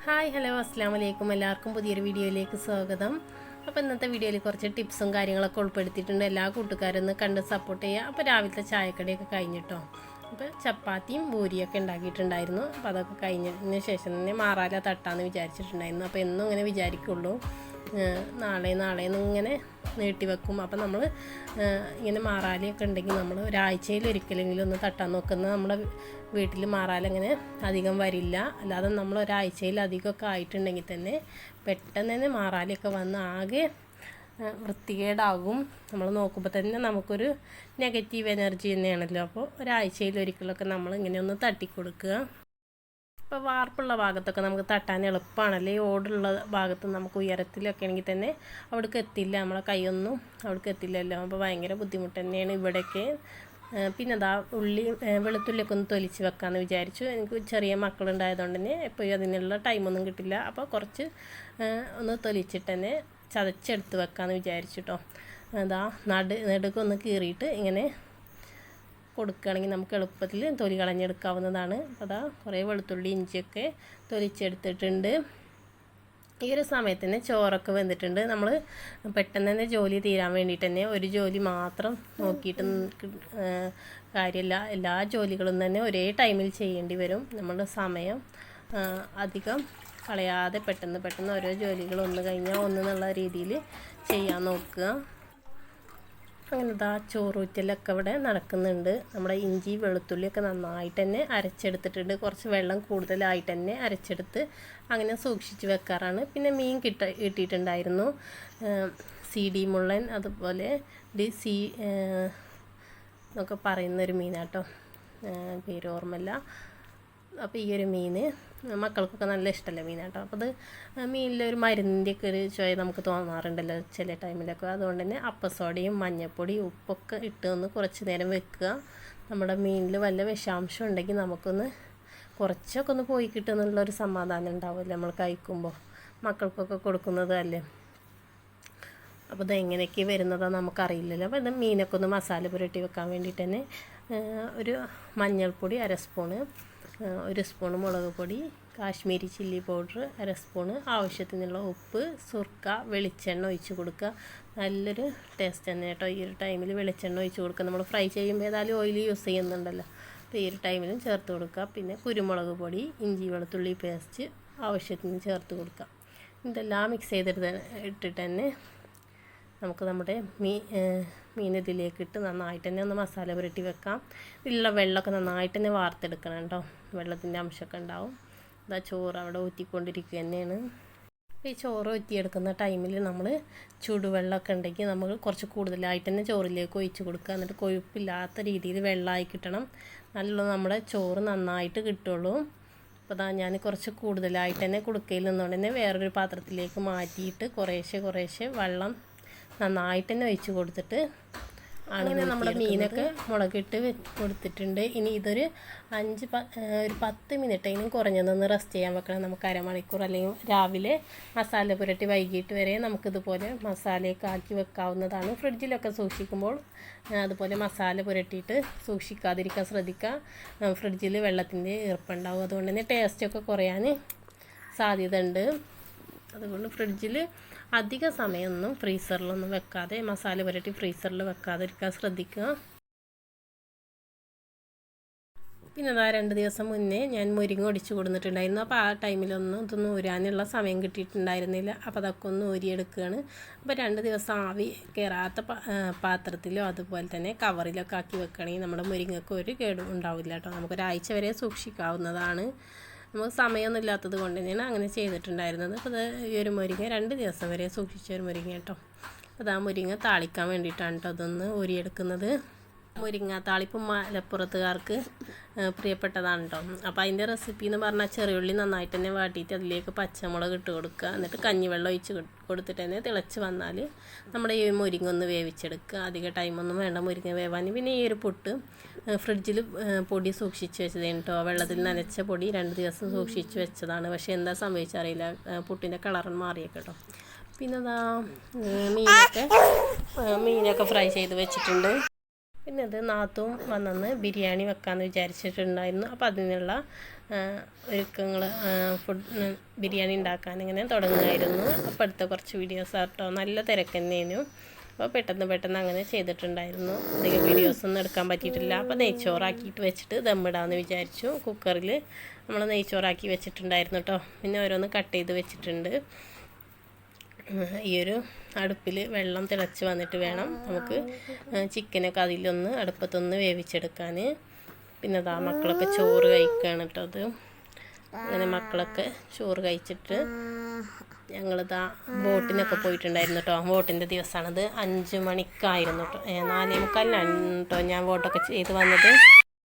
Hi hello അസ്സാം വലൈക്കും. എല്ലാവർക്കും പുതിയൊരു വീഡിയോയിലേക്ക് സ്വാഗതം. അപ്പോൾ ഇന്നത്തെ വീഡിയോയിൽ കുറച്ച് ടിപ്സും കാര്യങ്ങളൊക്കെ ഉൾപ്പെടുത്തിയിട്ടുണ്ട്. എല്ലാ കൂട്ടുകാരൊന്ന് കണ്ട് സപ്പോർട്ട് ചെയ്യുക. അപ്പോൾ രാവിലത്തെ ചായക്കടിയൊക്കെ കഴിഞ്ഞിട്ടോ. അപ്പോൾ ചപ്പാത്തിയും പൂരിയൊക്കെ ഉണ്ടാക്കിയിട്ടുണ്ടായിരുന്നു. അപ്പോൾ അതൊക്കെ കഴിഞ്ഞതിന് ശേഷം തന്നെ മാറാല തട്ടാന്ന് വിചാരിച്ചിട്ടുണ്ടായിരുന്നു. അപ്പോൾ എന്നും ഇങ്ങനെ വിചാരിക്കുള്ളൂ, നാളെ ഇങ്ങനെ നീട്ടി വെക്കും. അപ്പോൾ നമ്മൾ ഇങ്ങനെ മാറാലയൊക്കെ ഉണ്ടെങ്കിൽ നമ്മൾ ഒരാഴ്ചയിൽ ഒരിക്കലെങ്കിലും ഒന്ന് തട്ടാൻ നോക്കുന്നത് നമ്മുടെ വീട്ടിൽ മാറാലങ്ങനെ അധികം വരില്ല. അല്ലാതെ നമ്മൾ ഒരാഴ്ചയിൽ അധികമൊക്കെ ആയിട്ടുണ്ടെങ്കിൽ തന്നെ പെട്ടെന്ന് തന്നെ മാറാലയൊക്കെ വന്ന് ആകെ വൃത്തികേടാകും. നമ്മൾ നോക്കുമ്പോൾ തന്നെ നമുക്കൊരു നെഗറ്റീവ് എനർജി തന്നെയാണല്ലോ. അപ്പോൾ ഒരാഴ്ചയിൽ ഒരിക്കലൊക്കെ നമ്മൾ ഇങ്ങനെ ഒന്ന് തട്ടിക്കൊടുക്കുക. ഇപ്പോൾ വാർപ്പുള്ള ഭാഗത്തൊക്കെ നമുക്ക് തട്ടാൻ എളുപ്പമാണല്ലേ. ഈ ഓടുള്ള ഭാഗത്ത് നമുക്ക് ഉയരത്തിലൊക്കെ ആണെങ്കിൽ തന്നെ അവിടേക്ക് എത്തില്ല, നമ്മളെ കൈയൊന്നും അവിടേക്ക് എത്തില്ലല്ലോ. അപ്പോൾ ഭയങ്കര ബുദ്ധിമുട്ട് തന്നെയാണ് ഇവിടെയൊക്കെ. പിന്നെ അതാ വെളുത്തുള്ളിയൊക്കെ ഒന്ന് തൊലിച്ച് വെക്കാമെന്ന് വിചാരിച്ചു. എനിക്ക് ചെറിയ മക്കളുണ്ടായതുകൊണ്ട് തന്നെ എപ്പോഴും അതിനുള്ള ടൈമൊന്നും കിട്ടില്ല. അപ്പോൾ കുറച്ച് ഒന്ന് തൊലിച്ചിട്ട് തന്നെ ചതച്ചെടുത്ത് വെക്കാമെന്ന് വിചാരിച്ചു കേട്ടോ. അതാ നെടുക്കൊന്ന് കീറിയിട്ട് ഇങ്ങനെ കൊടുക്കുകയാണെങ്കിൽ നമുക്ക് എളുപ്പത്തിൽ തൊലി കളഞ്ഞെടുക്കാവുന്നതാണ്. അപ്പോൾ അതാ കുറേ വെളുത്തുള്ളി ഇഞ്ചിയൊക്കെ തൊലിച്ചെടുത്തിട്ടുണ്ട്. ഈ ഒരു സമയത്ത് തന്നെ ചോറൊക്കെ വെന്തിട്ടുണ്ട്. നമ്മൾ പെട്ടെന്ന് തന്നെ ജോലി തീരാൻ വേണ്ടിയിട്ട് തന്നെ ഒരു ജോലി മാത്രം നോക്കിയിട്ട് കാര്യമില്ല. എല്ലാ ജോലികളും തന്നെ ഒരേ ടൈമിൽ ചെയ്യേണ്ടി വരും. നമ്മുടെ സമയം അധികം കളയാതെ പെട്ടെന്ന് ഓരോ ജോലികൾ ഒന്ന് കഴിഞ്ഞാൽ ഒന്നെന്നുള്ള രീതിയിൽ ചെയ്യാൻ നോക്കുക. അങ്ങനെ ഇതാ ചോറൂറ്റലൊക്കെ ഇവിടെ നടക്കുന്നുണ്ട്. നമ്മുടെ ഇഞ്ചി വെളുത്തുള്ളിയൊക്കെ നന്നായിട്ട് തന്നെ അരച്ചെടുത്തിട്ടുണ്ട്. കുറച്ച് വെള്ളം കൂടുതലായിട്ട് തന്നെ അരച്ചെടുത്ത് അങ്ങനെ സൂക്ഷിച്ച് വെക്കാറാണ്. പിന്നെ മീൻ കിട്ടിയിട്ടുണ്ടായിരുന്നു, CD മുള്ളൻ, അതുപോലെ DC എന്നൊക്കെ പറയുന്നൊരു മീനാട്ടോ, പേര് ഓർമ്മയില്ല. അപ്പോൾ ഈ ഒരു മീൻ മക്കൾക്കൊക്കെ നല്ല ഇഷ്ടമല്ലേ മീനാട്ടോ. അപ്പോൾ അത് മീനിലൊരു മരുന്നിൻ്റെയൊക്കെ ഒരു ചുവ നമുക്ക് തോന്നാറുണ്ടല്ലോ ചില ടൈമിലൊക്കെ. അതുകൊണ്ട് തന്നെ അപ്പസോഡയും മഞ്ഞൾപ്പൊടിയും ഉപ്പൊക്കെ ഇട്ട് ഒന്ന് കുറച്ച് നേരം വെക്കുക. നമ്മുടെ മീനിൽ വല്ല വിഷാംശം ഉണ്ടെങ്കിൽ നമുക്കൊന്ന് കുറച്ചൊക്കെ ഒന്ന് പോയി കിട്ടുമെന്നുള്ളൊരു സമാധാനം ഉണ്ടാവുമല്ലോ നമ്മൾ കഴിക്കുമ്പോൾ. മക്കൾക്കൊക്കെ കൊടുക്കുന്നത് അല്ലേ. അപ്പോൾ ഇത് എങ്ങനെയൊക്കെ വരുന്നതാണ് നമുക്കറിയില്ലല്ലോ. അപ്പോൾ ഇത് മീനൊക്കെ ഒന്ന് മസാല പുരട്ടി വെക്കാൻ വേണ്ടിയിട്ട് തന്നെ ഒരു മഞ്ഞൾപ്പൊടി 1 സ്പൂണ്, 1 സ്പൂണ് മുളക് പൊടി, കാശ്മീരി ചില്ലി പൗഡർ 1 സ്പൂണ്, ആവശ്യത്തിനുള്ള ഉപ്പ്, സുർക്ക, വെളിച്ചെണ്ണ ഒഴിച്ച് കൊടുക്കുക. നല്ലൊരു ടേസ്റ്റ് തന്നെ കേട്ടോ. ഈ ഒരു ടൈമിൽ വെളിച്ചെണ്ണ ഒഴിച്ച് കൊടുക്കുക. നമ്മൾ ഫ്രൈ ചെയ്യുമ്പോൾ ഏതായാലും ഓയിൽ യൂസ് ചെയ്യുന്നുണ്ടല്ലോ, അപ്പോൾ ഈ ഒരു ടൈമിലും ചേർത്ത് കൊടുക്കുക. പിന്നെ കുരുമുളക് പൊടി, ഇഞ്ചി വെളുത്തുള്ളി പേസ്റ്റ് ആവശ്യത്തിന് ചേർത്ത് കൊടുക്കുക. ഇതെല്ലാം മിക്സ് ഇട്ടിട്ട് തന്നെ നമുക്ക് നമ്മുടെ മീൻ ഇതിലേക്ക് ഇട്ട് നന്നായിട്ട് തന്നെ ഒന്ന് മസാല പുരട്ടി വെക്കാം. ഇതിലുള്ള വെള്ളമൊക്കെ നന്നായിട്ട് തന്നെ വാർത്തെടുക്കണം കേട്ടോ. വെള്ളത്തിൻ്റെ അംശമൊക്കെ ഉണ്ടാവും. ഇതാ ചോറ് അവിടെ ഊറ്റിക്കൊണ്ടിരിക്കുക തന്നെയാണ്. ഈ ചോറ് ഊറ്റിയെടുക്കുന്ന ടൈമിൽ നമ്മൾ ചൂടുവെള്ളമൊക്കെ ഉണ്ടെങ്കിൽ നമ്മൾ കുറച്ച് കൂടുതലായിട്ട് തന്നെ ചോറിലേക്ക് ഒഴിച്ച് കൊടുക്കുക. എന്നിട്ട് കൊഴുപ്പില്ലാത്ത രീതിയിൽ വെള്ളമായി കിട്ടണം. നല്ല നമ്മുടെ ചോറ് നന്നായിട്ട് കിട്ടുള്ളൂ. അപ്പോൾ അതാ ഞാൻ കുറച്ച് കൂടുതലായിട്ട് തന്നെ കുടുക്കയിൽ നിന്നുകൊണ്ട് തന്നെ വേറൊരു പാത്രത്തിലേക്ക് മാറ്റിയിട്ട് കുറേശ്ശെ വെള്ളം നന്നായിട്ട് തന്നെ ഒഴിച്ച് കൊടുത്തിട്ട് അങ്ങനെ നമ്മുടെ മീനൊക്കെ മുളകിട്ട് കൊടുത്തിട്ടുണ്ട്. ഇനി ഇതൊരു 10 മിനിറ്റെങ്കിലും കുറഞ്ഞതൊന്ന് റെസ്റ്റ് ചെയ്യാൻ വെക്കണം. നമുക്ക് അരമണിക്കൂർ അല്ലെങ്കിൽ രാവിലെ മസാല പുരട്ടി വൈകിട്ട് വരെ നമുക്കിതുപോലെ മസാലയൊക്കെ ആക്കി വെക്കാവുന്നതാണ്. ഫ്രിഡ്ജിലൊക്കെ സൂക്ഷിക്കുമ്പോൾ അതുപോലെ മസാല പുരട്ടിയിട്ട് സൂക്ഷിക്കാതിരിക്കാൻ ശ്രദ്ധിക്കുക. ഫ്രിഡ്ജിൽ വെള്ളത്തിൻ്റെ ഈർപ്പുണ്ടാവും, അതുകൊണ്ട് തന്നെ ടേസ്റ്റൊക്കെ കുറയാൻ സാധ്യത ഉണ്ട്. അതുകൊണ്ട് ഫ്രിഡ്ജിൽ അധിക സമയമൊന്നും ഫ്രീസറിലൊന്നും വെക്കാതെ, മസാല പുരട്ടി ഫ്രീസറിൽ വെക്കാതിരിക്കാൻ ശ്രദ്ധിക്കുക. പിന്നെ അതാ 2 ദിവസം മുന്നേ ഞാൻ മുരിങ്ങ ഒടിച്ച് കൊടുത്തിട്ടുണ്ടായിരുന്നു. അപ്പോൾ ആ ടൈമിലൊന്നും ഇതൊന്നും ഊരാനുള്ള സമയം കിട്ടിയിട്ടുണ്ടായിരുന്നില്ല. അപ്പോൾ അതൊക്കെ ഒന്ന് ഊരിയെടുക്കുകയാണ്. അപ്പോൾ 2 ദിവസം ആവി കയറാത്ത പാത്രത്തിലോ അതുപോലെ തന്നെ കവറിലൊക്കെ ആക്കി വെക്കുകയാണെങ്കിൽ നമ്മുടെ മുരിങ്ങയ്ക്ക് ഒരു കേടും ഉണ്ടാവില്ല കേട്ടോ. നമുക്കൊരാഴ്ച വരെ സൂക്ഷിക്കാവുന്നതാണ്. നമുക്ക് സമയമൊന്നും ഇല്ലാത്തത് കൊണ്ട് തന്നെയാണ് അങ്ങനെ ചെയ്തിട്ടുണ്ടായിരുന്നത്. അപ്പോൾ ഈ ഒരു മുരിങ്ങ 2 ദിവസം വരെ സൂക്ഷിച്ച ഒരു മുരിങ്ങ കേട്ടോ. അപ്പോൾ ആ മുരിങ്ങ താളിക്കാൻ വേണ്ടിയിട്ടാണ് കേട്ടോ അതൊന്ന് ഊരിയെടുക്കുന്നത്. മുരിങ്ങ താളിപ്പ് മലപ്പുറത്തുകാർക്ക് പ്രിയപ്പെട്ടതാണ് കേട്ടോ. അപ്പോൾ അതിൻ്റെ റെസിപ്പി എന്ന് പറഞ്ഞാൽ ചെറിയുള്ളി നന്നായിട്ട് തന്നെ വാട്ടിയിട്ട് അതിലേക്ക് പച്ചമുളക് ഇട്ട് കൊടുക്കുക. എന്നിട്ട് കഞ്ഞിവെള്ളം ഒഴിച്ച് കൊടുത്തിട്ട് തന്നെ തിളച്ച് വന്നാൽ നമ്മുടെ ഈ മുരിങ്ങ ഒന്ന് വേവിച്ചെടുക്കുക. അധികം ടൈമൊന്നും വേണ്ട മുരിങ്ങ വേവാൻ. പിന്നെ ഈ ഒരു പുട്ട് ഫ്രിഡ്ജിൽ പൊടി സൂക്ഷിച്ച് വെച്ചതാണ് കേട്ടോ. വെള്ളത്തിൽ നനച്ച പൊടി 2 ദിവസം സൂക്ഷിച്ച് വെച്ചതാണ്. പക്ഷേ എന്താ സംഭവിച്ചറിയില്ല, പുട്ടിൻ്റെ കളറ് മാറിയൊക്കെ കേട്ടോ. പിന്നെ അതാ മീനൊക്കെ ഫ്രൈ ചെയ്ത് വെച്ചിട്ടുണ്ട്. പിന്നെ അത് നാത്തും വന്നെന്ന് ബിരിയാണി വെക്കാമെന്ന് വിചാരിച്ചിട്ടുണ്ടായിരുന്നു. അപ്പോൾ അതിനുള്ള ഒരുക്കങ്ങൾ ബിരിയാണി ഉണ്ടാക്കാൻ ഇങ്ങനെ തുടങ്ങുമായിരുന്നു. അപ്പോൾ അടുത്ത കുറച്ച് വീഡിയോസ് ആട്ടോ, നല്ല തിരക്ക് തന്നെയായിരുന്നു. അപ്പോൾ പെട്ടെന്ന് അങ്ങനെ ചെയ്തിട്ടുണ്ടായിരുന്നു. അധികം വീഡിയോസൊന്നും എടുക്കാൻ പറ്റിയിട്ടില്ല. അപ്പോൾ നെയ്ച്ചോറാക്കിയിട്ട് വെച്ചിട്ട് ദമ്മിടാമെന്ന് വിചാരിച്ചു. കുക്കറിൽ നമ്മൾ നെയ്ച്ചോറാക്കി വെച്ചിട്ടുണ്ടായിരുന്നു കേട്ടോ. പിന്നെ ഓരോന്ന് കട്ട് ചെയ്ത് വെച്ചിട്ടുണ്ട്. ഈ ഒരു അടുപ്പിൽ വെള്ളം തിളച്ച് വന്നിട്ട് വേണം നമുക്ക് ചിക്കനൊക്കെ അതിലൊന്ന് അടുപ്പത്തൊന്ന് വേവിച്ചെടുക്കാൻ. പിന്നെ അതാ മക്കളൊക്കെ ചോറ് കഴിക്കുകയാണ് കേട്ടോ. അത് അങ്ങനെ മക്കളൊക്കെ ചോറ് കഴിച്ചിട്ട് ഞങ്ങളിതാ ബോട്ടിനൊക്കെ പോയിട്ടുണ്ടായിരുന്നു കേട്ടോ. ബോട്ടിൻ്റെ ദിവസമാണത്. 5 മണിക്കായിരുന്നു കേട്ടോ, 4:45 കേട്ടോ ഞാൻ ബോട്ടൊക്കെ ചെയ്ത് വന്നത്.